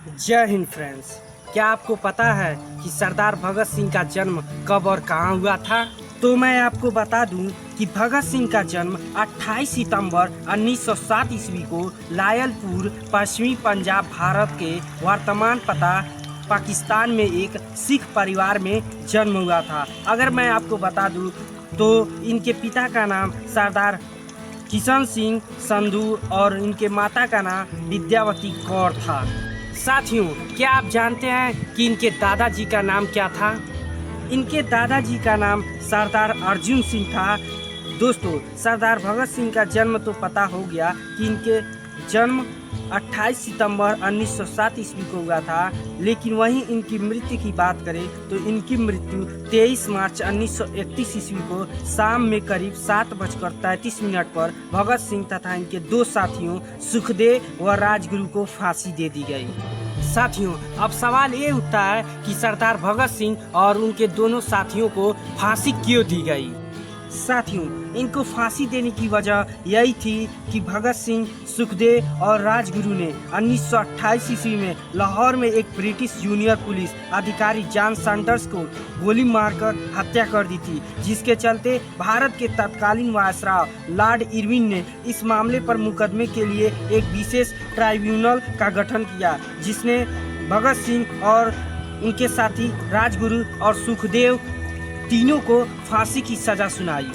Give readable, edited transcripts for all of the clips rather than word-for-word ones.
जय हिंद फ्रेंड्स। क्या आपको पता है कि सरदार भगत सिंह का जन्म कब और कहाँ हुआ था? तो मैं आपको बता दूं कि भगत सिंह का जन्म 28 सितंबर 1907 ईस्वी को लायलपुर, पश्चिमी पंजाब, भारत के वर्तमान पता पाकिस्तान में एक सिख परिवार में जन्म हुआ था। अगर मैं आपको बता दूं तो इनके पिता का नाम सरदार किशन सिंह संधू और इनके माता का नाम विद्यावती कौर था। साथियों, क्या आप जानते हैं कि इनके दादाजी का नाम क्या था? इनके दादाजी का नाम सरदार अर्जुन सिंह था। दोस्तों, सरदार भगत सिंह का जन्म तो पता हो गया कि इनके जन्म 28 सितंबर 1907 ईस्वी को हुआ था, लेकिन वहीं इनकी मृत्यु की बात करें तो इनकी मृत्यु 23 मार्च 1931 ईस्वी को शाम में करीब 7:33 पर भगत सिंह तथा इनके दो साथियों सुखदेव व राजगुरु को फांसी दे दी गई। साथियों, अब सवाल ये उठता है कि सरदार भगत सिंह और उनके दोनों साथियों को फांसी क्यों दी गई? साथियों, इनको फांसी देने की वजह यही थी कि भगत सिंह, सुखदेव और राजगुरु ने 1928 ईस्वी में लाहौर में एक ब्रिटिश जूनियर पुलिस अधिकारी जॉन सैंडर्स को गोली मारकर हत्या कर दी थी, जिसके चलते भारत के तत्कालीन वायसराय लॉर्ड इरविन ने इस मामले पर मुकदमे के लिए एक विशेष ट्राइब्यूनल का गठन किया, जिसने भगत सिंह और उनके साथी राजगुरु और सुखदेव तीनों को फांसी की सजा सुनाई।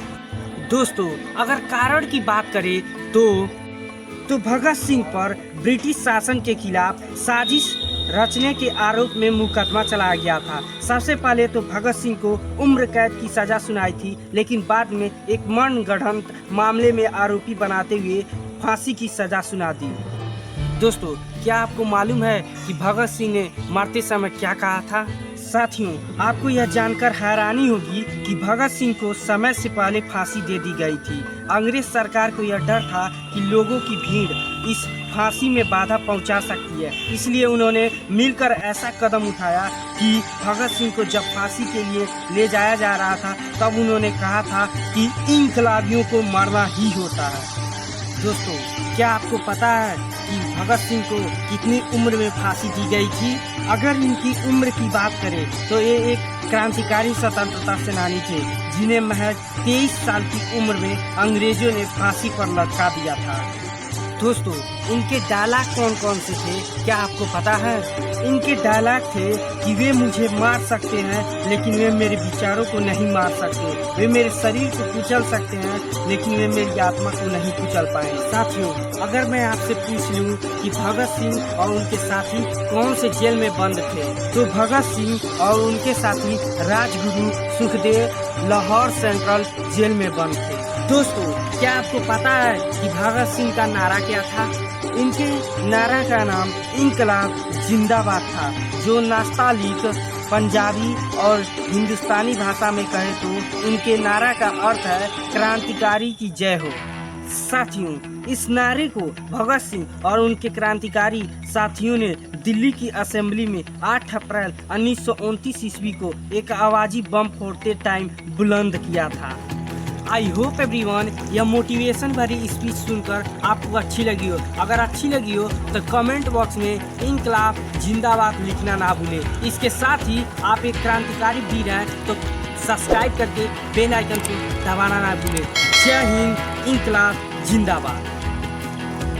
दोस्तों, अगर कारण की बात करें तो भगत सिंह पर ब्रिटिश शासन के खिलाफ साजिश रचने के आरोप में मुकदमा चलाया गया था। सबसे पहले तो भगत सिंह को उम्र कैद की सजा सुनाई थी, लेकिन बाद में एक मनगढ़ंत मामले में आरोपी बनाते हुए फांसी की सजा सुना दी। दोस्तों, क्या आपको मालूम है कि भगत सिंह ने मरते समय क्या कहा था? साथियों, आपको यह जानकर हैरानी होगी कि भगत सिंह को समय से पहले फांसी दे दी गई थी। अंग्रेज सरकार को यह डर था कि लोगों की भीड़ इस फांसी में बाधा पहुंचा सकती है, इसलिए उन्होंने मिलकर ऐसा कदम उठाया कि भगत सिंह को जब फांसी के लिए ले जाया जा रहा था तब उन्होंने कहा था कि इनकलाबियों को मरना ही होता है। दोस्तों, क्या आपको पता है कि भगत सिंह को कितनी उम्र में फांसी दी गई थी? अगर इनकी उम्र की बात करें तो ये एक क्रांतिकारी स्वतंत्रता सेनानी थे, जिन्हें महज 23 साल की उम्र में अंग्रेजों ने फांसी पर लटका दिया था। दोस्तों, इनके डायलॉग कौन कौन से थे, क्या आपको पता है? इनके डायलॉग थे कि वे मुझे मार सकते हैं लेकिन वे मेरे विचारों को नहीं मार सकते, वे मेरे शरीर को कुचल सकते हैं लेकिन वे मेरी आत्मा को नहीं कुचल पाएंगे। साथियों, अगर मैं आपसे पूछ लूं कि भगत सिंह और उनके साथी कौन से जेल में बंद थे, तो भगत सिंह और उनके साथी राजगुरु, सुखदेव लाहौर सेंट्रल जेल में बंद थे। दोस्तों, क्या आपको पता है कि भगत सिंह का नारा क्या था? इनके नारा का नाम इनकलाब जिंदाबाद था, जो नास्तालीक पंजाबी और हिंदुस्तानी भाषा में कहे तो इनके नारा का अर्थ है क्रांतिकारी की जय हो। साथियों, इस नारे को भगत सिंह और उनके क्रांतिकारी साथियों ने दिल्ली की असेंबली में 8 अप्रैल 1929 ईस्वी को एक आवाजी बम फोड़ते टाइम बुलंद किया था। आई होप एवरीवन, यह मोटिवेशन भरी स्पीच सुनकर आपको अच्छी लगी हो। अगर अच्छी लगी हो तो कमेंट बॉक्स में इनकलाब जिंदाबाद लिखना ना भूलें। इसके साथ ही आप एक क्रांतिकारी वीर हैं तो सब्सक्राइब करके बेल आइकन को दबाना ना भूलें। जय हिंद, इनकलाब जिंदाबाद।